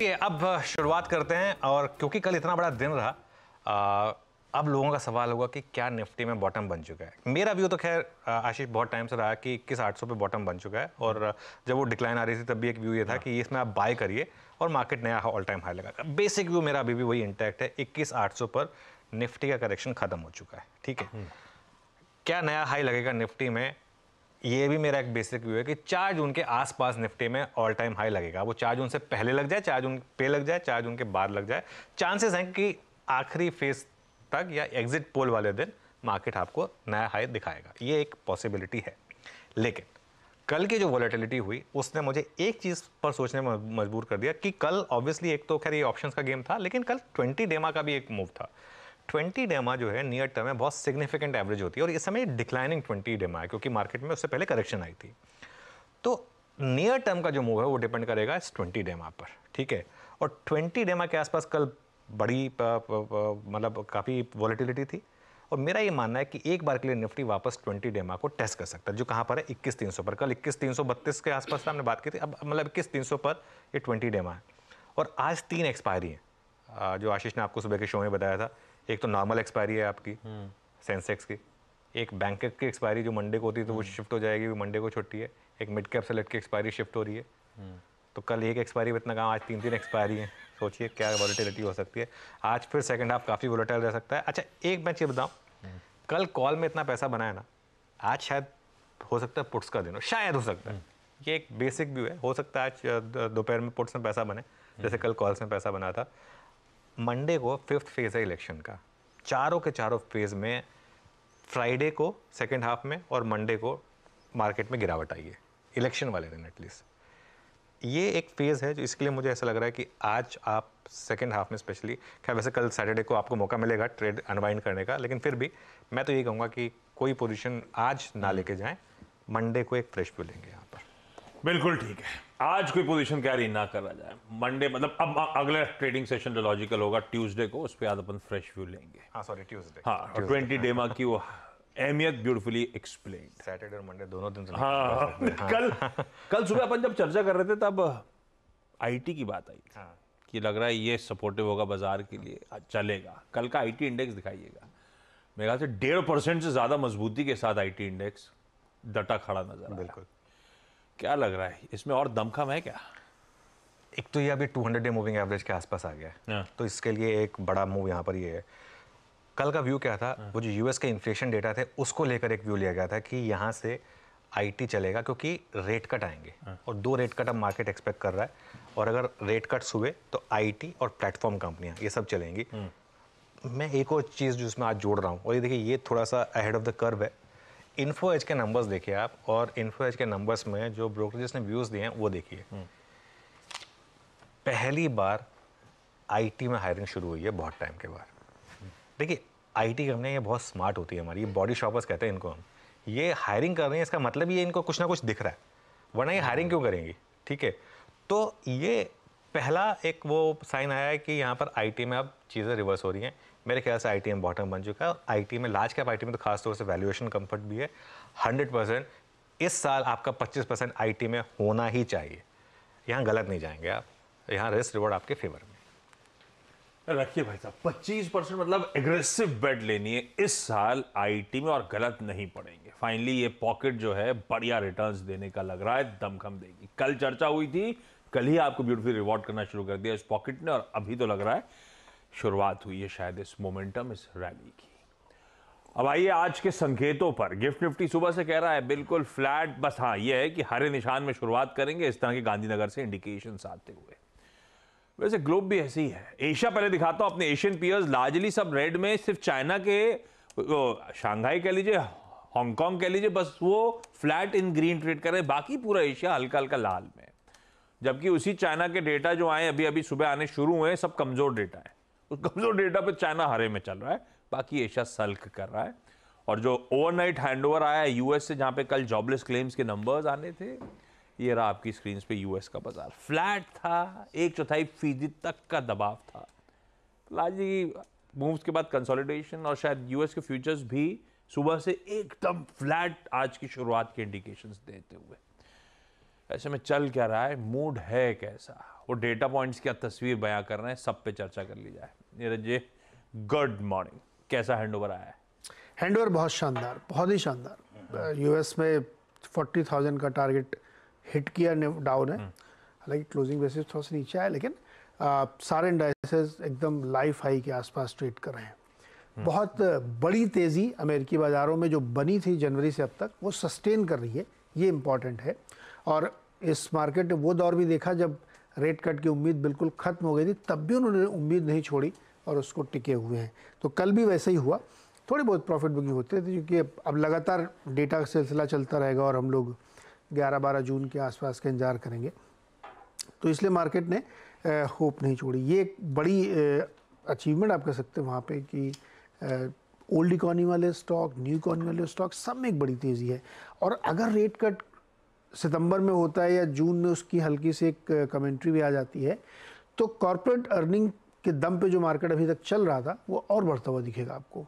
अब शुरुआत करते हैं और क्योंकि कल इतना बड़ा दिन रहा अब लोगों का सवाल होगा कि क्या निफ्टी में बॉटम बन चुका है। मेरा व्यू तो खैर आशीष बहुत टाइम से रहा कि 21,800 पे बॉटम बन चुका है और जब वो डिक्लाइन आ रही थी तब भी एक व्यू ये था कि इसमें आप बाय करिए और मार्केट नया ऑल टाइम हाई लगाएगा। बेसिक व्यू मेरा अभी भी वही इंटैक्ट है। 21,800 पर निफ्टी का करेक्शन खत्म हो चुका है। ठीक है, क्या नया हाई लगेगा निफ्टी में, ये भी मेरा एक बेसिक व्यू है कि 4 जून के आसपास निफ्टी में ऑल टाइम हाई लगेगा। वो 4 जून से पहले लग जाए, 4 जून पे लग जाए, 4 जून के बाद लग जाए, चांसेस हैं कि आखिरी फेज तक या एग्जिट पोल वाले दिन मार्केट आपको नया हाई दिखाएगा। ये एक पॉसिबिलिटी है। लेकिन कल की जो वॉलेटिलिटी हुई उसने मुझे एक चीज पर सोचने में मजबूर कर दिया कि कल ऑब्वियसली एक तो खैर ये ऑप्शंस का गेम था, लेकिन कल 20 डेमा का भी एक मूव था। 20 डेमा जो है नियर टर्म में बहुत सिग्निफिकेंट एवरेज होती है और इस समय डिक्लाइनिंग 20 डेमा है क्योंकि मार्केट में उससे पहले करेक्शन आई थी। तो नियर टर्म का जो मूव है वो डिपेंड करेगा इस 20 डेमा पर। ठीक है, और 20 डेमा के आसपास कल बड़ी मतलब काफ़ी वॉलेटिलिटी थी और मेरा ये मानना है कि एक बार के लिए निफ्टी वापस 20 डेमा को टेस्ट कर सकता है, जो कहाँ पर है 21,300 पर। कल 21,332 के आसपास हमने बात की थी, अब मतलब 21,300 पर ये 20 डेमा है। और आज 3 एक्सपायरी हैं जो आशीष ने आपको सुबह के शो में बताया था। एक तो नॉर्मल एक्सपायरी है आपकी सेंसेक्स की, एक बैंक की एक्सपायरी जो मंडे को होती है तो वो शिफ्ट हो जाएगी, वो मंडे को छुट्टी है, एक मिड कैप सेलेक्ट की एक्सपायरी शिफ्ट हो रही है। तो कल एक एक्सपायरी में इतना काम, आज 3 एक्सपायरी हैं। सोचिए क्या वॉलेटिलिटी हो सकती है। आज फिर सेकंड हाफ काफ़ी वॉलेटाइल रह सकता है। अच्छा एक मैं चीज़ बताऊँ, कल कॉल में इतना पैसा बनाया ना, आज शायद हो सकता है पुट्स का दिन हो, शायद हो सकता है। ये एक बेसिक व्यू है, हो सकता है आज दोपहर में पुट्स में पैसा बने जैसे कल कॉल्स में पैसा बना था। मंडे को 5th फेज है इलेक्शन का, चारों के चारों फेज में फ्राइडे को सेकंड हाफ में और मंडे को मार्केट में गिरावट आई है, इलेक्शन वाले दिन एटलीस्ट। ये एक फेज़ है जो इसके लिए मुझे ऐसा लग रहा है कि आज आप सेकंड हाफ में स्पेशली, खैर वैसे कल सैटरडे को आपको मौका मिलेगा ट्रेड अनवाइंड करने का, लेकिन फिर भी मैं तो यही कहूँगा कि कोई पोजीशन आज ना लेके जाएं, मंडे को एक फ्रेश व्यू लेंगे यहाँ पर। बिल्कुल ठीक है, आज कोई पोजीशन कैरी ना करा जाए। मंडे मतलब अब अगला ट्रेडिंग सेशन जो लॉजिकल होगा ट्यूसडे को, उस पर आज अपन फ्रेश व्यू लेंगे। हाँ सॉरी ट्यूसडे। हाँ, और 20 डेमा की वो अहमियत ब्यूटीफुली एक्सप्लेन। सैटरडे और मंडे दोनों दिन से हाँ, कल सुबह अपन जब चर्चा कर रहे थे तब आईटी की बात आई थी। हाँ। कि लग रहा है ये सपोर्टिव होगा बाजार के लिए, चलेगा। कल का आईटी इंडेक्स दिखाइएगा, मेरे ख्याल से 1.5% से ज्यादा मजबूती के साथ आईटी इंडेक्स डटा खड़ा नजर आ रहा है। क्या लग रहा है इसमें और दमखम है क्या? एक तो ये अभी 200 डे मूविंग एवरेज के आसपास आ गया है, तो इसके लिए एक बड़ा मूव यहाँ पर ये है। कल का व्यू क्या था, वो जो यूएस के इन्फ्लेशन डेटा थे उसको लेकर एक व्यू लिया गया था कि यहाँ से आईटी चलेगा क्योंकि रेट कट आएंगे और 2 रेट कट अब मार्केट एक्सपेक्ट कर रहा है, और अगर रेट कट्स हुए तो आईटी और प्लेटफॉर्म कंपनियां ये सब चलेंगी। मैं एक और चीज़ जो इसमें आज जोड़ रहा हूँ, और ये देखिए ये थोड़ा सा अहेड ऑफ द कर्व है। इन्फो एज के नंबर्स देखिए आप, और इन्फो एज के नंबर्स में जो ब्रोकरेजेस ने व्यूज़ दिए हैं वो देखिए। पहली बार आईटी में हायरिंग शुरू हुई है बहुत टाइम के बाद। देखिए आईटी कंपनियां ये बहुत स्मार्ट होती है हमारी, ये बॉडी शॉपर्स कहते हैं इनको हम। ये हायरिंग कर रही हैं, इसका मतलब ये इनको कुछ ना कुछ दिख रहा है, वरना ये हायरिंग क्यों करेंगी। ठीक है, तो ये पहला एक वो साइन आया है कि यहाँ पर आईटी में अब चीज़ें रिवर्स हो रही हैं। मेरे ख्याल से आईटी में बॉटम बन चुका है, और आईटी में लार्ज कैप आईटी में तो खासतौर से वैल्यूएशन कंफर्ट भी है। 100% इस साल आपका 25% आईटी में होना ही चाहिए। यहाँ गलत नहीं जाएंगे आप, यहाँ रिस्क रिवॉर्ड आपके फेवर में। रखिए भाई साहब, 25% मतलब एग्रेसिव बेट लेनी है इस साल आईटी में और गलत नहीं पड़ेंगे। फाइनली ये पॉकेट जो है बढ़िया रिटर्न्स देने का लग रहा है, दमखम देगी। कल चर्चा हुई थी, कल ही आपको ब्यूटीफुल रिवॉर्ड करना शुरू कर दिया इस पॉकेट ने, और अभी तो लग रहा है शुरुआत हुई है शायद इस मोमेंटम, इस रैली की। अब आइए आज के संकेतों पर। गिफ्ट निफ्टी सुबह से कह रहा है बिल्कुल फ्लैट, बस हाँ यह है कि हरे निशान में शुरुआत करेंगे, इस तरह के गांधीनगर से इंडिकेशन आते हुए। वैसे ग्लोब भी ऐसी ही है। एशिया पहले दिखाता हूं, अपने एशियन पियर्स लार्जली सब रेड में, सिर्फ चाइना के शांघाई कह लीजिए, हांगकांग कह लीजिए, बस वो फ्लैट इन ग्रीन ट्रेड कर रहे हैं। बाकी पूरा एशिया हल्का हल्का लाल में, जबकि उसी चाइना के डेटा जो आए अभी अभी सुबह आने शुरू हुए, सब कमजोर डेटा है। उस कमजोर डेटा पे चाइना हरे में चल रहा है, बाकी एशिया सल्क कर रहा है। और जो ओवरनाइट हैंडओवर आया है यूएस से, जहां पे कल जॉबलेस क्लेम्स के नंबर्स आने थे, ये रहा आपकी स्क्रीन पे यूएस का बाजार फ्लैट था, 1/4% तक का दबाव था। लार्जली मूव्स के बाद कंसोलिडेशन, और शायद यूएस के फ्यूचर्स भी सुबह से एकदम फ्लैट आज की शुरुआत के इंडिकेशंस देते हुए। ऐसे में चल क्या रहा है, मूड है कैसा? वो डेटा पॉइंट्स क्या तस्वीर बयां कर रहे हैं, सब पे चर्चा कर ली जाए। नीरज जी, गुड मॉर्निंग, कैसा हैंडओवर आया है? हैंडओवर बहुत शानदार, बहुत ही शानदार। यूएस में 40,000 का टारगेट हिट किया डाउ ने, हालांकि क्लोजिंग बेसिस थोड़ा सा नीचे आया, लेकिन सारे इंडाइसेस एकदम लाइफ हाई के आसपास ट्रेड कर रहे हैं। बहुत बड़ी तेज़ी अमेरिकी बाज़ारों में जो बनी थी जनवरी से अब तक, वो सस्टेन कर रही है, ये इम्पॉर्टेंट है। और इस मार्केट ने वो दौर भी देखा जब रेट कट की उम्मीद बिल्कुल ख़त्म हो गई थी, तब भी उन्होंने उम्मीद नहीं छोड़ी और उसको टिके हुए हैं। तो कल भी वैसे ही हुआ, थोड़ी बहुत प्रॉफिट बुकिंग होती है क्योंकि अब लगातार डेटा का सिलसिला चलता रहेगा और हम लोग 11-12 जून के आसपास का इंतजार करेंगे, तो इसलिए मार्केट ने होप नहीं छोड़ी। ये एक बड़ी अचीवमेंट आप कह सकते हैं वहाँ पे कि ओल्ड इकॉनमी वाले स्टॉक, न्यू इकॉनमी वाले स्टॉक, सब में एक बड़ी तेज़ी है। और अगर रेट कट सितंबर में होता है या जून में उसकी हल्की सी एक कमेंट्री भी आ जाती है, तो कॉर्पोरेट अर्निंग के दम पे जो मार्केट अभी तक चल रहा था वो और बढ़ता हुआ दिखेगा आपको।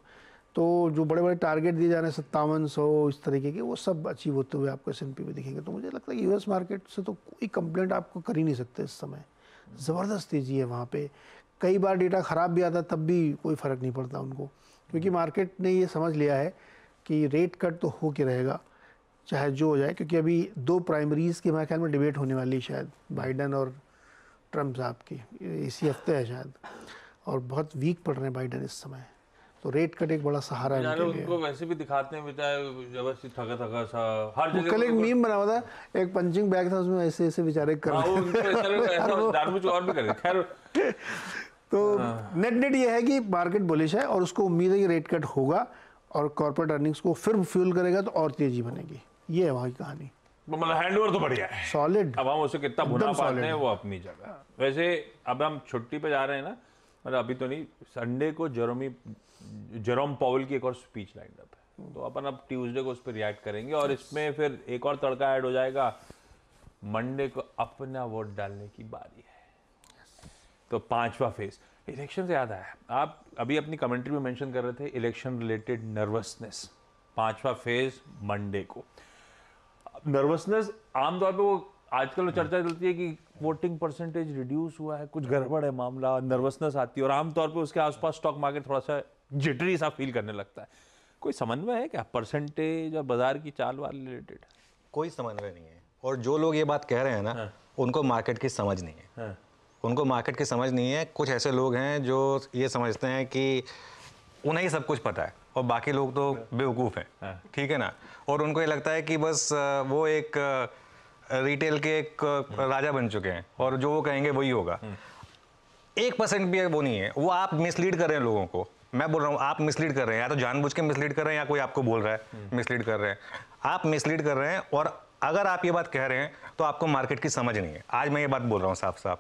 तो जो बड़े बड़े टारगेट दिए जा रहे हैं 5700 इस तरीके के, वो सब अचीव होते हुए आपको S&P में दिखेंगे। तो मुझे लगता है कि यूएस मार्केट से तो कोई कंप्लेंट आपको कर ही नहीं सकते इस समय। ज़बरदस्त तेज़ी है वहाँ पे। कई बार डेटा ख़राब भी आता तब भी कोई फ़र्क नहीं पड़ता उनको, क्योंकि मार्केट ने ये समझ लिया है कि रेट कट तो हो के रहेगा चाहे जो हो जाए। क्योंकि अभी 2 प्राइमरीज़ की मेरे ख्याल में डिबेट होने वाली है, शायद बाइडन और ट्रम्प साहब की, इसी हफ्ते है शायद, और बहुत वीक पड़ रहे हैं बाइडन इस समय। तो रेट कट एक बड़ा सहारा है उनके लिए। उनको वैसे भी दिखाते हैं बेचारे जबरदस्ती थका थका सा हर जगह। कल एक मीम बना हुआ था, एक पंचिंग बैग था, उसमें ऐसे ऐसे बेचारे कर रहे थे। तो नेट ये है कि मार्केट बुलिश है और उसको उम्मीद है कि रेट कट होगा और कॉर्पोरेट अर्निंग्स को फिर फ्यूल करेगा तो और तेजी बनेगी। ये है वहाँ की कहानी। मतलब हैंडओवर तो बढ़िया है, सॉलिड। अब हम उसे कितना भुना पाते हैं वो अपनी जगह। वैसे अब हम छुट्टी पे जा रहे हैं ना, मतलब अभी तो नहीं, संडे को जेरोम पावेल की एक और स्पीच लाइन अप है, तो अपन अब ट्यूसडे को उस पर रिएक्ट करेंगे और इसमें फिर एक और तड़का ऐड हो जाएगा। मंडे को अपना वोट डालने की बारी है। तो 5वां फेज इलेक्शन से याद आया, आप अभी अपनी कमेंट्री में मेंशन कर रहे थे इलेक्शन रिलेटेड नर्वसनेस। 5वां फेज मंडे को। नर्वसनेस आमतौर पे वो आजकल चर्चा चलती है कि वोटिंग परसेंटेज रिड्यूस हुआ है, कुछ गड़बड़ है मामला, नर्वसनेस आती है और आमतौर पे उसके आसपास स्टॉक मार्केट थोड़ा सा जिटरी सा फील करने लगता है। कोई समन्वय है क्या परसेंटेज और बाजार की चाल वाले रिलेटेड? कोई समन्वय नहीं है। और जो लोग ये बात कह रहे हैं ना, उनको मार्केट की समझ नहीं है। उनको मार्केट की समझ नहीं है। कुछ ऐसे लोग हैं जो ये समझते हैं कि उन्हें ही सब कुछ पता है और बाकी लोग तो बेवकूफ़ हैं, ठीक है ना। और उनको ये लगता है कि बस वो एक रिटेल के एक राजा बन चुके हैं और जो वो कहेंगे वही होगा। 1% भी वो नहीं है। वो आप मिसलीड कर रहे हैं लोगों को। मैं बोल रहा हूँ आप मिसलीड कर रहे हैं, या तो जानबूझ के मिसलीड कर रहे हैं या कोई आपको बोल रहा है मिसलीड कर रहे हैं। आप मिसलीड कर रहे हैं और अगर आप ये बात कह रहे हैं तो आपको मार्केट की समझ नहीं है। आज मैं ये बात बोल रहा हूँ साफ साफ,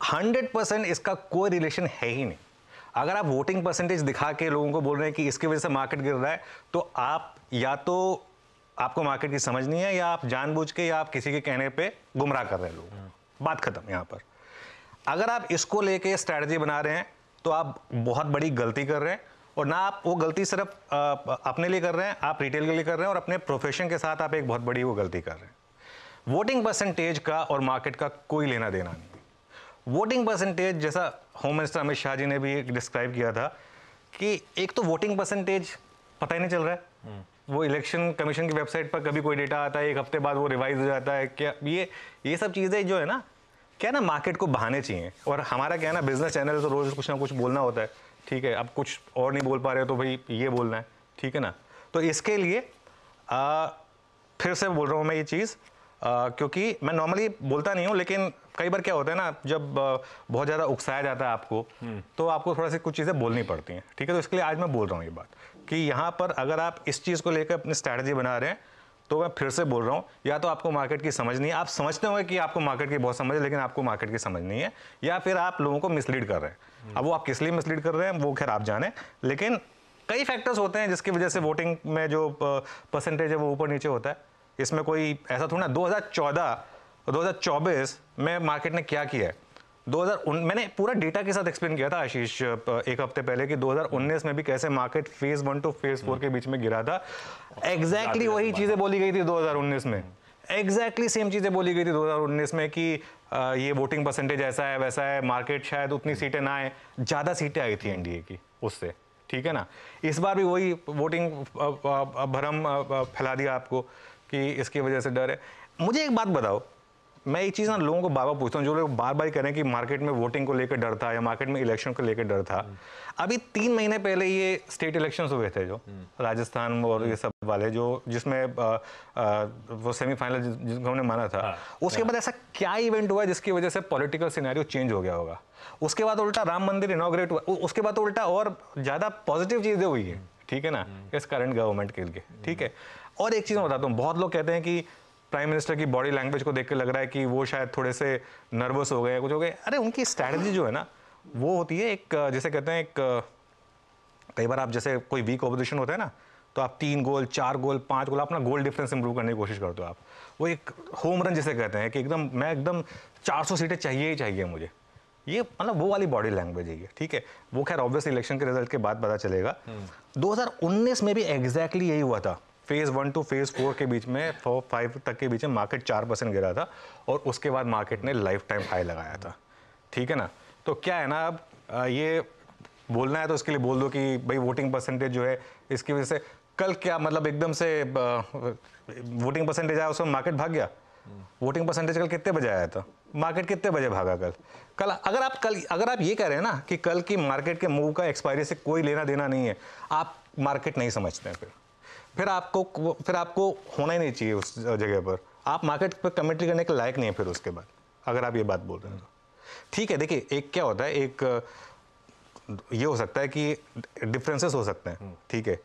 100% इसका कोई रिलेशन है ही नहीं। अगर आप वोटिंग परसेंटेज दिखा के लोगों को बोल रहे हैं कि इसकी वजह से मार्केट गिर रहा है, तो आप या तो आपको मार्केट की समझ नहीं है या आप जानबूझ के या आप किसी के कहने पे गुमराह कर रहे हैं लोग। बात खत्म यहाँ पर। अगर आप इसको लेके स्ट्रैटेजी बना रहे हैं तो आप बहुत बड़ी गलती कर रहे हैं, और ना आप वो गलती सिर्फ अपने लिए कर रहे हैं, आप रिटेल के लिए कर रहे हैं और अपने प्रोफेशन के साथ आप एक बहुत बड़ी वो गलती कर रहे हैं। वोटिंग परसेंटेज का और मार्केट का कोई लेना देना नहीं है। वोटिंग परसेंटेज, जैसा होम मिनिस्टर अमित शाह जी ने भी डिस्क्राइब किया था कि एक तो वोटिंग परसेंटेज पता ही नहीं चल रहा है। वो इलेक्शन कमीशन की वेबसाइट पर कभी कोई डेटा आता है, एक हफ्ते बाद वो रिवाइज हो जाता है। क्या ये सब चीज़ें जो है ना, क्या ना मार्केट को बहाने चाहिए। और हमारा क्या है ना, बिजनेस चैनल तो रोज़ कुछ ना कुछ बोलना होता है, ठीक है। अब कुछ और नहीं बोल पा रहे हो तो भाई ये बोलना है, ठीक है ना। तो इसके लिए फिर से बोल रहा हूँ मैं ये चीज़, क्योंकि मैं नॉर्मली बोलता नहीं हूँ, लेकिन कई बार क्या होता है ना, जब बहुत ज़्यादा उकसाया जाता है आपको, तो आपको थोड़ा सी कुछ चीज़ें बोलनी पड़ती हैं, ठीक है। तो इसके लिए आज मैं बोल रहा हूँ ये बात कि यहाँ पर अगर आप इस चीज़ को लेकर अपनी स्ट्रैटेजी बना रहे हैं, तो मैं फिर से बोल रहा हूँ, या तो आपको मार्केट की समझ नहीं है, आप समझते होंगे कि आपको मार्केट की बहुत समझ है, लेकिन आपको मार्केट की समझ नहीं है, या फिर आप लोगों को मिसलीड कर रहे हैं। अब वो आप किस लिए मिसलीड कर रहे हैं वो खैर आप जाने, लेकिन कई फैक्टर्स होते हैं जिसकी वजह से वोटिंग में जो परसेंटेज है वो ऊपर नीचे होता है। इसमें कोई ऐसा थोड़ा ना 2014-2024 में मार्केट ने क्या किया है। मैंने पूरा डेटा के साथ एक्सप्लेन किया था आशीष एक हफ्ते पहले कि 2019 में भी कैसे मार्केट फेज 1 टू फेज 4 के बीच में गिरा था। एग्जैक्टली वही चीजें बोली गई थी 2019 में एग्जैक्टली सेम चीज़ें बोली गई थी 2019 में कि ये वोटिंग परसेंटेज ऐसा है वैसा है, मार्केट शायद उतनी सीटें ना आए, ज़्यादा सीटें आई थी एनडीए की उससे, ठीक है ना। इस बार भी वही वोटिंग भरम फैला दिया आपको कि इसकी वजह से डर है। मुझे एक बात बताओ, मैं एक चीज़ ना लोगों को बार बार पूछता हूँ, जो लोग बार बार करें कि मार्केट में वोटिंग को लेकर डर था या मार्केट में इलेक्शन को लेकर डर था। अभी 3 महीने पहले ये स्टेट इलेक्शंस हुए थे जो राजस्थान और ये सब वाले, जो जिसमें वो सेमीफाइनल जिनको हमने माना था, उसके बाद ऐसा क्या इवेंट हुआ जिसकी वजह से पॉलिटिकल सिनेरियो चेंज हो गया होगा? उसके बाद उल्टा राम मंदिर इनॉग्रेट हुआ, उसके बाद तो उल्टा और ज़्यादा पॉजिटिव चीज़ें हुई है, ठीक है ना, इस करंट गवर्नमेंट के लिए, ठीक है। और एक चीज़ मैं बताता हूँ, बहुत लोग कहते हैं कि प्राइम मिनिस्टर की बॉडी लैंग्वेज को देख के लग रहा है कि वो शायद थोड़े से नर्वस हो गए, कुछ हो गए। अरे उनकी स्ट्रैटेजी जो है ना, वो होती है एक, जैसे कहते हैं एक, कई बार आप जैसे कोई वीक ऑपोजिशन होता है ना, तो आप 3 गोल 4 गोल 5 गोल अपना गोल डिफरेंस इंप्रूव करने की कोशिश करते हो आप। वो एक होम रन जिसे कहते हैं कि एकदम मैं एकदम 400 सीटें चाहिए ही चाहिए मुझे, ये मतलब वो वाली बॉडी लैंग्वेज है, ठीक है। वो खैर ऑब्वियसली इलेक्शन के रिजल्ट के बाद पता चलेगा। 2019 में भी एग्जैक्टली यही हुआ था। फेज 1 टू फेज 4 के बीच में 4-5 तक के बीच में मार्केट 4% गिरा था और उसके बाद मार्केट ने लाइफ टाइम हाई लगाया था, ठीक है ना। तो क्या है ना, अब ये बोलना है तो इसके लिए बोल दो कि भाई वोटिंग परसेंटेज जो है इसकी वजह से कल क्या मतलब एकदम से वोटिंग परसेंटेज आया उसमें मार्केट भाग गया। वोटिंग परसेंटेज कल कितने बजे आया था, मार्केट कितने बजे भागा कल अगर आप ये कह रहे हैं ना कि कल की मार्केट के मूव का एक्सपायरी से कोई लेना देना नहीं है, आप मार्केट नहीं समझते हैं। फिर आपको होना ही नहीं चाहिए उस जगह पर, आप मार्केट पर कमेंट्री करने के लायक नहीं है फिर उसके बाद, अगर आप ये बात बोल रहे हैं तो। ठीक है, देखिए एक क्या होता है, एक ये हो सकता है कि डिफरेंसेस हो सकते हैं, ठीक है,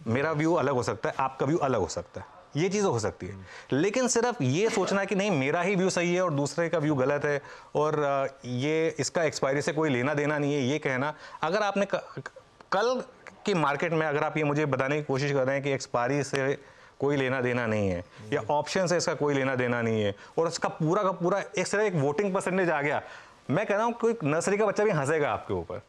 मेरा व्यू अलग हो सकता है, आपका व्यू अलग हो सकता है, ये चीज़ हो सकती है। लेकिन सिर्फ ये सोचना कि नहीं मेरा ही व्यू सही है और दूसरे का व्यू गलत है और ये इसका एक्सपायरी से कोई लेना देना नहीं है, ये कहना, अगर आपने कल की मार्केट में अगर आप ये मुझे बताने की कोशिश कर रहे हैं कि एक्सपायरी से कोई लेना देना नहीं है या ऑप्शन से इसका कोई लेना देना नहीं है और इसका पूरा का पूरा एक सिर्फ एक वोटिंग परसेंटेज आ गया, मैं कह रहा हूँ कोई नर्सरी का बच्चा भी हंसेगा आपके ऊपर,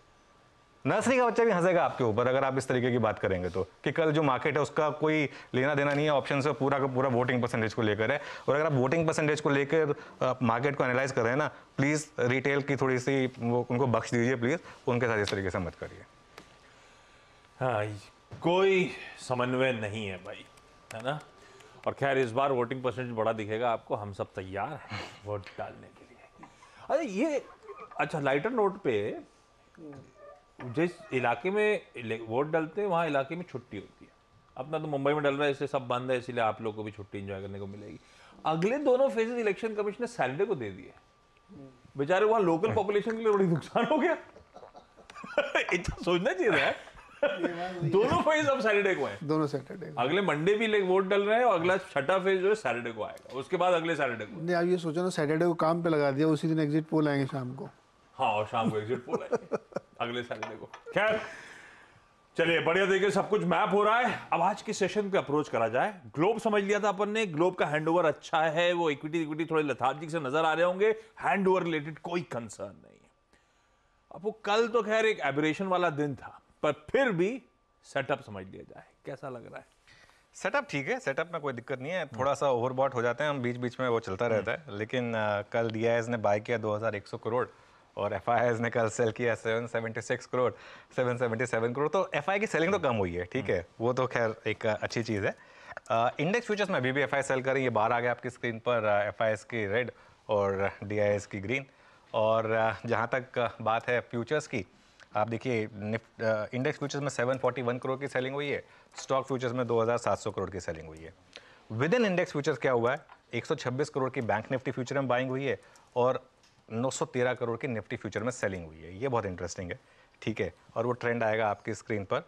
नर्सरी का बच्चा भी हंसेगा आपके ऊपर अगर आप इस तरीके की बात करेंगे तो, कि कल जो मार्केट है उसका कोई लेना देना नहीं है ऑप्शन से, पूरा का पूरा वोटिंग परसेंटेज को लेकर है। और अगर आप वोटिंग परसेंटेज को लेकर मार्केट को एनालाइज कर रहे हैं ना, प्लीज़ रिटेल की थोड़ी सी वो उनको बख्श दीजिए प्लीज़, उनके साथ इस तरीके से मत करिए। हाँ, कोई समन्वय नहीं है भाई, है ना। और खैर इस बार वोटिंग परसेंटेज बड़ा दिखेगा आपको, हम सब तैयार हैं वोट डालने के लिए। अरे ये अच्छा, लाइटर नोट पे जिस इलाके में वोट डालते हैं वहाँ इलाके में छुट्टी होती है। अपना तो मुंबई में डल रहा है इसलिए सब बंद है, इसीलिए आप लोग को भी छुट्टी एंजॉय करने को मिलेगी। अगले दोनों फेजेस इलेक्शन कमीशन ने सैटरडे को दे दिए, बेचारे वहाँ लोकल पॉपुलेशन के लिए बड़ी नुकसान हो गया। इतना सोचना चाहिए था। दोनों फेज अब सैटरडे को है, दोनों सैटरडे, अगले मंडे भी वोट डल रहे हैं और अगला छठा फेज जो है सैटरडे को आएगा, उसके बाद अगले सैटरडे को। नहीं, आप ये सोचो ना, सैटरडे को काम पे लगा दिया, उसी दिन एग्जिट पोल आएंगे शाम को। हाँ, और शाम को एग्जिट पोल आएंगे अगले सैटरडे को। खैर चलिए, बढ़िया तरीके सब कुछ मैप हो रहा है। अब आज के सेशन पे अप्रोच करा जाए। ग्लोब समझ लिया था अपन ने, ग्लोब का हैंडओवर अच्छा है, वो इक्विटी थोड़े लेथार्जिक से नजर आ रहे होंगे, हैंडओवर रिलेटेड कोई कंसर्न नहीं है। अब वो कल तो खैर एक एबरेशन वाला दिन था, पर फिर भी सेटअप समझ लिया जाए, कैसा लग रहा है? सेटअप ठीक है, सेटअप में कोई दिक्कत नहीं है, थोड़ा सा ओवरबॉट हो जाते हैं हम बीच बीच में, वो चलता रहता है। लेकिन कल DIS ने बाय किया 2100 करोड़ और FIs ने कल सेल किया 776 करोड़ 777 करोड़, तो FI की सेलिंग तो कम हुई है, ठीक है, वो तो खैर एक अच्छी चीज़ है। इंडेक्स फ्यूचर्स में अभी भी FI सेल करें, ये बाहर आ गया आपकी स्क्रीन पर, FIs की रेड और DIS की ग्रीन। और जहाँ तक बात है फ्यूचर्स की, आप देखिए इंडेक्स फ्यूचर्स में 741 करोड़ की सेलिंग हुई है, स्टॉक फ्यूचर्स में 2700 करोड़ की सेलिंग हुई है। विद इन इंडेक्स फ्यूचर्स क्या हुआ है, 126 करोड़ की बैंक निफ्टी फ्यूचर में बाइंग हुई है और 913 करोड़ की निफ्टी फ्यूचर में सेलिंग हुई है। ये बहुत इंटरेस्टिंग है, ठीक है, और वो ट्रेंड आएगा आपकी स्क्रीन पर,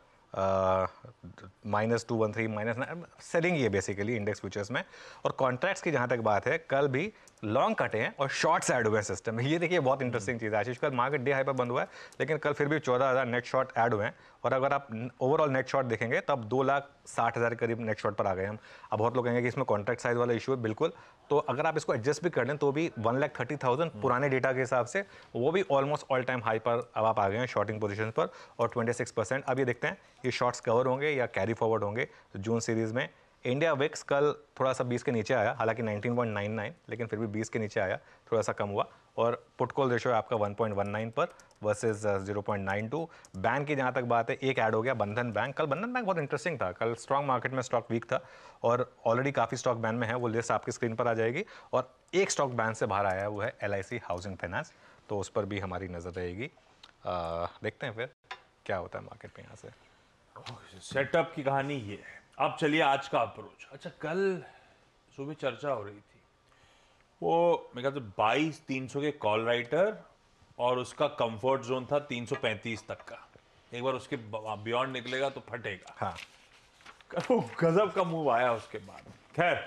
-213 -9 सेलिंग ही है बेसिकली इंडेक्स फ्यूचर्स में। और कॉन्ट्रैक्ट्स की जहाँ तक बात है, कल भी लॉन्ग कटे हैं और शॉर्ट्स ऐड हुए हैं सिस्टम में। ये देखिए बहुत इंटरेस्टिंग चीज़ है आशीष, कल मार्केट डे हाई पर बंद हुआ है लेकिन कल फिर भी 14,000 नेट शॉर्ट ऐड हुए हैं। और अगर आप ओवरऑल नेट शॉर्ट देखेंगे तब 2,60,000 करीब नेट शॉर्ट पर आ गए हम। अब बहुत लोग कहेंगे कि इसमें कॉन्ट्रैक्ट साइज वाला इशू है, बिल्कुल, तो अगर आप इसको एडजस्ट भी कर लें तो भी 1,30,000 पुराने डेटा के हिसाब से वो भी ऑलमोस्ट ऑल टाइम हाई पर अब आप आ गए हैं शॉर्टिंग पोजीशन पर। और 26%। अब ये देखते हैं ये शॉर्ट्स कवर होंगे या कैरी फॉरवर्ड होंगे जून सीरीज में, इंडिया विक्स कल थोड़ा सा 20 के नीचे आया, हालांकि 19.99, लेकिन फिर भी 20 के नीचे आया, थोड़ा सा कम हुआ। और पुट कॉल रेशियो है आपका 1.19 पर वर्सेस 0.92। बैंक की जहाँ तक बात है, एक ऐड हो गया बंधन बैंक। कल बंधन बैंक बहुत इंटरेस्टिंग था, कल स्ट्रॉन्ग मार्केट में स्टॉक वीक था और ऑलरेडी काफ़ी स्टॉक बैन में है, वो लिस्ट आपकी स्क्रीन पर आ जाएगी। और एक स्टॉक बैन से बाहर आया है, वो है LIC हाउसिंग फाइनेंस, तो उस पर भी हमारी नज़र रहेगी। देखते हैं फिर क्या होता है मार्केट में यहाँ से। सेटअप की कहानी ये है। अब चलिए आज का अप्रोच। अच्छा, कल सुबह चर्चा हो रही थी, वो मेरे ख्याल से 22,300 के कॉल राइटर और उसका कंफर्ट जोन था 335 तक का। एक बार उसके बियॉन्ड निकलेगा तो फटेगा। हाँ, वो गजब का मूव आया उसके बाद। खैर,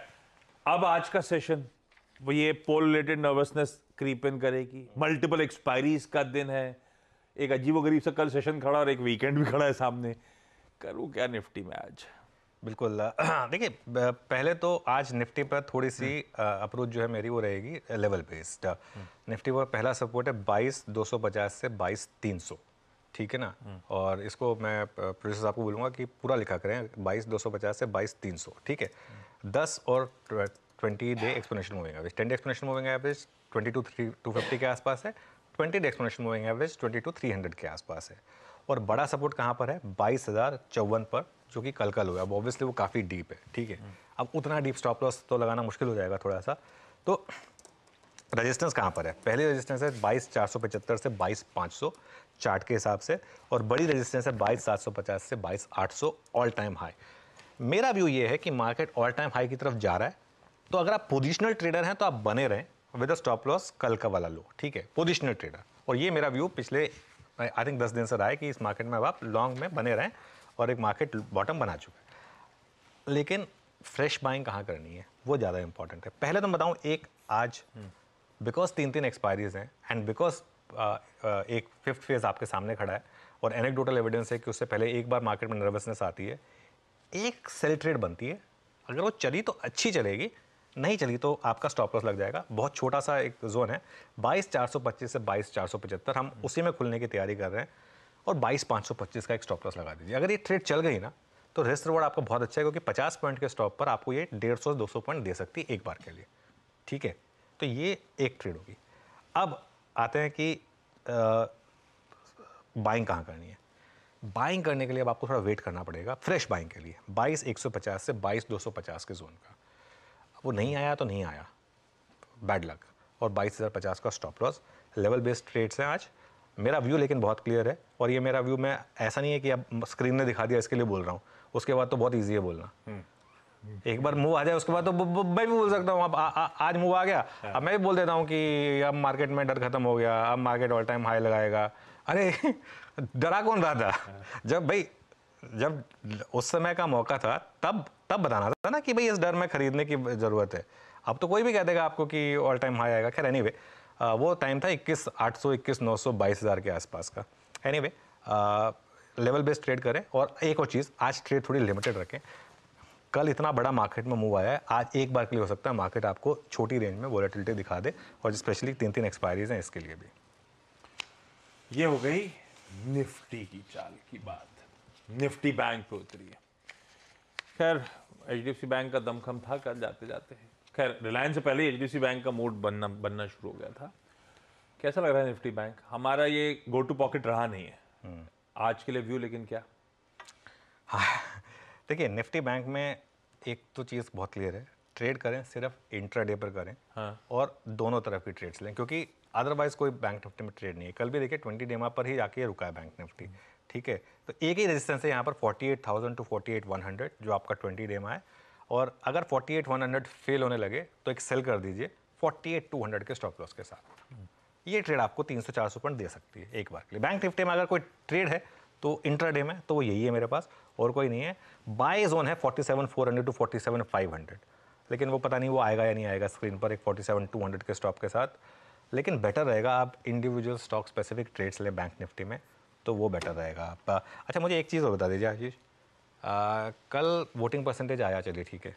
अब आज का सेशन वो ये पोल रिलेटेड नर्वसनेस क्रीप इन करेगी। मल्टीपल एक्सपायरीज का दिन है, एक अजीबोगरीब सा कल सेशन खड़ा और एक वीकेंड भी खड़ा है सामने। करूँ क्या निफ्टी में आज? बिल्कुल। देखिए, पहले तो आज निफ्टी पर थोड़ी सी अप्रोच जो है मेरी वो रहेगी लेवल बेस्ड। निफ्टी पर पहला सपोर्ट है 22,250 से 22,300, ठीक है ना। और इसको मैं प्रोड्यूसर आपको बोलूँगा कि पूरा लिखा करें, 22,250 से 22,300, ठीक है। 10 और 20 day exponential moving average, 10 day exponential moving average 22,250 के आसपास है, 20 डे एक्सपोनेंशियल मूविंग एवरेज 22,300 के आसपास है। और बड़ा सपोर्ट कहाँ पर है? 22,054 पर, जो कि कल हुआ। अब ऑब्वियसली वो काफ़ी डीप है, ठीक है। अब उतना डीप स्टॉप लॉस तो लगाना मुश्किल हो जाएगा थोड़ा सा। तो रेजिस्टेंस कहाँ पर है? पहली रेजिस्टेंस है 22,475 से 22,500 चार्ट के हिसाब से, और बड़ी रेजिस्टेंस है 22,750 से 22,800 ऑल टाइम हाई। मेरा व्यू ये है कि मार्केट ऑल टाइम हाई की तरफ जा रहा है, तो अगर आप पोजिशनल ट्रेडर हैं तो आप बने रहें विद अ स्टॉप लॉस कल का वाला लो, ठीक है, पोजिशनल ट्रेडर। और ये मेरा व्यू पिछले आई थिंक 10 दिन से रहा है कि इस मार्केट में अब आप लॉन्ग में बने रहें, और एक मार्केट बॉटम बना चुका है। लेकिन फ्रेश बाइंग कहाँ करनी है, वो ज़्यादा इंपॉर्टेंट है। पहले तो मैं बताऊँ, एक आज बिकॉज 3 एक्सपायरीज हैं, एंड बिकॉज एक फिफ्थ फेज आपके सामने खड़ा है, और एनेक्डोटल एविडेंस है कि उससे पहले एक बार मार्केट में नर्वसनेस आती है, एक सेल ट्रेड बनती है। अगर वो चली तो अच्छी चलेगी, नहीं चली तो आपका स्टॉप लॉस लग जाएगा। बहुत छोटा सा एक जोन है 22,425 से 22,475, हम उसी में खुलने की तैयारी कर रहे हैं, और 22,525 का एक स्टॉप लॉस लगा दीजिए। अगर ये ट्रेड चल गई ना, तो रिस्क रिवॉर्ड आपका बहुत अच्छा है, क्योंकि 50 पॉइंट के स्टॉप पर आपको ये 150-200 पॉइंट दे सकती है एक बार के लिए, ठीक है। तो ये एक ट्रेड होगी। अब आते हैं कि बाइंग कहाँ करनी है। बाइंग करने के लिए अब आपको थोड़ा वेट करना पड़ेगा फ्रेश बाइंग के लिए, 22,150 से 22,250 के जोन का। वो नहीं आया तो नहीं आया, बैड लक। और 22,050 का stop loss. Level based trades हैं आज। मेरा व्यू लेकिन बहुत क्लियर है, और ये मेरा व्यू, मैं ऐसा नहीं है कि अब स्क्रीन ने दिखा दिया इसके लिए बोल रहा हूँ, उसके बाद तो बहुत ईजी है बोलना। एक बार मूव आ जाए उसके बाद तो मैं भी बोल सकता हूँ। अब आज मूव आ गया, अब मैं भी बोल देता हूँ कि अब मार्केट में डर खत्म हो गया, अब मार्केट ऑल टाइम हाई लगाएगा। अरे डरा कौन रहा था? जब उस समय का मौका था, तब बताना था ना कि भाई इस डर में खरीदने की जरूरत है। अब तो कोई भी कह देगा आपको कि ऑल टाइम हाई आएगा। खैर एनीवे, वो टाइम था 21,800, 21,900, 22,000 के आसपास का। एनीवे, लेवल बेस्ड ट्रेड करें। और एक और चीज़, आज ट्रेड थोड़ी लिमिटेड रखें। कल इतना बड़ा मार्केट में मूव आया है, आज एक बार के लिए हो सकता है मार्केट आपको छोटी रेंज में वॉलेटिलिटी दिखा दे, और स्पेशली 3 एक्सपायरीज हैं इसके लिए भी। ये हो गई निफ्टी की चाल की बात। निफ्टी बैंक पे उतरी है। खैर, HDFC बैंक का दमखम था कल जाते जाते। खैर, रिलायंस से पहले HDFC बैंक का मूड बनना शुरू हो गया था। कैसा लग रहा है निफ्टी बैंक? हमारा ये गो टू पॉकेट रहा नहीं है आज के लिए व्यू, लेकिन क्या? देखिए, निफ्टी बैंक में एक तो चीज़ बहुत क्लियर है, ट्रेड करें सिर्फ इंट्राडे पर करें। हाँ। और दोनों तरफ की ट्रेड्स लें, क्योंकि अदरवाइज कोई बैंक निफ्टी में ट्रेड नहीं है। कल भी देखिए 20 डेमा पर ही जाके रुका है बैंक निफ्टी, ठीक है। तो एक ही रेजिस्टेंस है यहाँ पर 48,000 टू 48,100, जो आपका 20 डेमा है। और अगर 48,100 फेल होने लगे तो एक सेल कर दीजिए 48,200 के स्टॉप लॉस के साथ। ये ट्रेड आपको 300-400 पॉइंट दे सकती है एक बार के लिए। बैंक निफ्टी में अगर कोई ट्रेड है तो इंट्राडे में तो वो यही है मेरे पास, और कोई नहीं है। बाय जोन है 47,400 टू 47,500, लेकिन वो पता नहीं वो आएगा या नहीं आएगा स्क्रीन पर, एक 47,200 के स्टॉप के साथ। लेकिन बेटर रहेगा आप इंडिविजुअल स्टॉक स्पेसिफिक ट्रेड्स लें बैंक निफ्टी में, तो वो बेटर रहेगा आपका। अच्छा, मुझे एक चीज़ और बता दीजिए आशीष, कल वोटिंग परसेंटेज आया, चलिए ठीक है,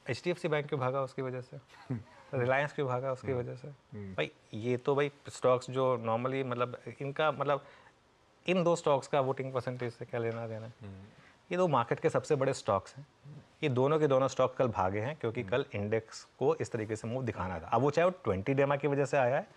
HDFC बैंक क्यों भागा उसकी वजह से? रिलायंस क्यों भागा उसकी वजह से? भाई ये तो भाई स्टॉक्स जो नॉर्मली मतलब इनका मतलब इन दो स्टॉक्स का वोटिंग परसेंटेज से क्या लेना देना है? ये दो मार्केट के सबसे बड़े स्टॉक्स हैं। ये दोनों के दोनों स्टॉक कल भागे हैं क्योंकि कल इंडेक्स को इस तरीके से मूव दिखाना था। अब वो चाहे वो 20 डेमा की वजह से आया है,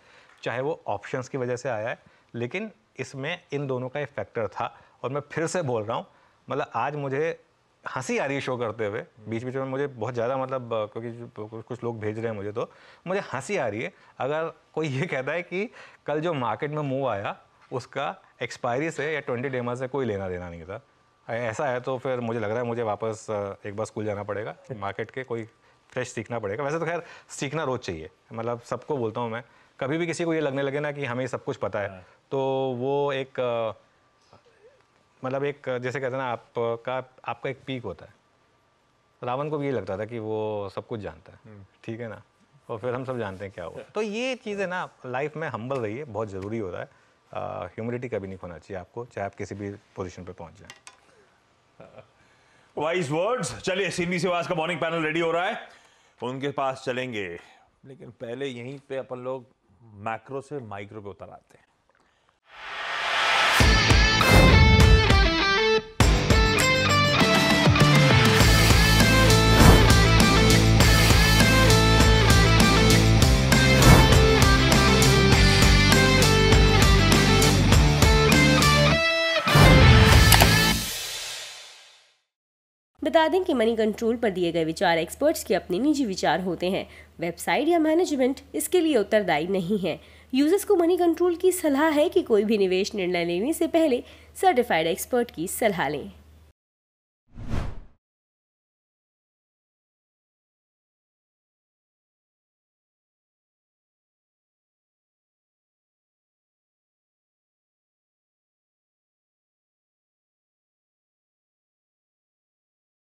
चाहे वो ऑप्शंस की वजह से आया है, लेकिन इसमें इन दोनों का एक फैक्टर था। और मैं फिर से बोल रहा हूँ, मतलब आज मुझे हंसी आ रही है शो करते हुए, बीच बीच में मुझे बहुत ज़्यादा, मतलब क्योंकि कुछ लोग भेज रहे हैं मुझे, तो मुझे हंसी आ रही है अगर कोई ये कहता है कि कल जो मार्केट में मूव आया उसका एक्सपायरी से या 20 डेमा से कोई लेना देना नहीं था। ऐसा है तो फिर मुझे लग रहा है मुझे वापस एक बार स्कूल जाना पड़ेगा, मार्केट के कोई फ्रेश सीखना पड़ेगा। वैसे तो खैर सीखना रोज़ चाहिए, मतलब सबको बोलता हूँ मैं, कभी भी किसी को ये लगने लगे ना कि हमें सब कुछ पता है, तो वो एक मतलब एक जैसे कहते हैं ना आपका एक पीक होता है। रावण को भी ये लगता था कि वो सब कुछ जानता है, ठीक है ना, और फिर हम सब जानते हैं क्या हुआ। तो ये चीज़ें ना लाइफ में हम्बल रहिए, बहुत ज़रूरी होता है। ह्यूमिलिटी कभी नहीं खोना चाहिए आपको, चाहे आप किसी भी पोजीशन पे पहुंच जाएं। Wise words. चलिए, सिडनी सेवाज का मॉर्निंग पैनल रेडी हो रहा है, उनके पास चलेंगे, लेकिन पहले यहीं पे अपन लोग मैक्रो से माइक्रो पे उतर आते हैं। बता दें कि मनी कंट्रोल पर दिए गए विचार एक्सपर्ट्स के अपने निजी विचार होते हैं। वेबसाइट या मैनेजमेंट इसके लिए उत्तरदायी नहीं है। यूजर्स को मनी कंट्रोल की सलाह है कि कोई भी निवेश निर्णय लेने से पहले सर्टिफाइड एक्सपर्ट की सलाह लें।